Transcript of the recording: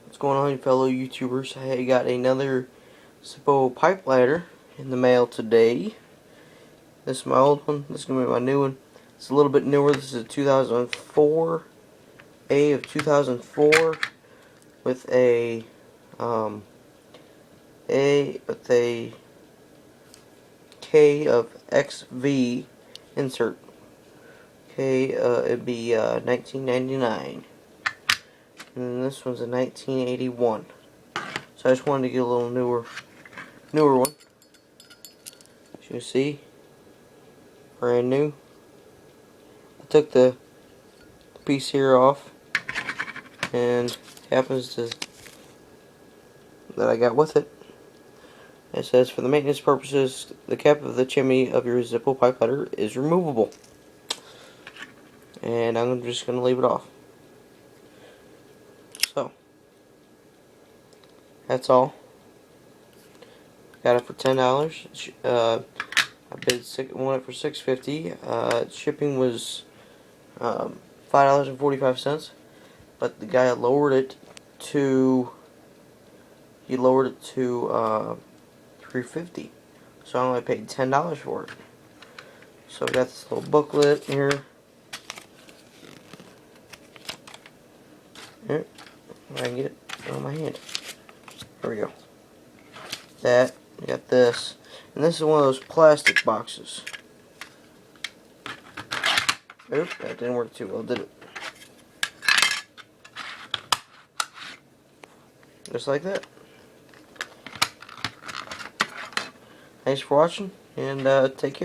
What's going on, fellow YouTubers? I got another Zippo pipe lighter in the mail today. This is my old one. This is going to be my new one. It's a little bit newer. This is a 2004, A of 2004, with a K of XV insert. It'd be 1999. And then this one's a 1981. So I just wanted to get a little newer one. As you can see, brand new. I took the piece here off, and happens to that I got with it. It says, for the maintenance purposes, the cap of the chimney of your Zippo pipe lighter is removable. And I'm just going to leave it off. So, that's all. Got it for $10. I wanted it for $6.50. Shipping was $5.45, but the guy lowered it to $3.50. So I only paid $10 for it. So I got this little booklet here. Here, if I can get it on my hand. There we go. That, I got this, and this is one of those plastic boxes. Oop, that didn't work too well, did it? Just like that. Thanks for watching, and take care.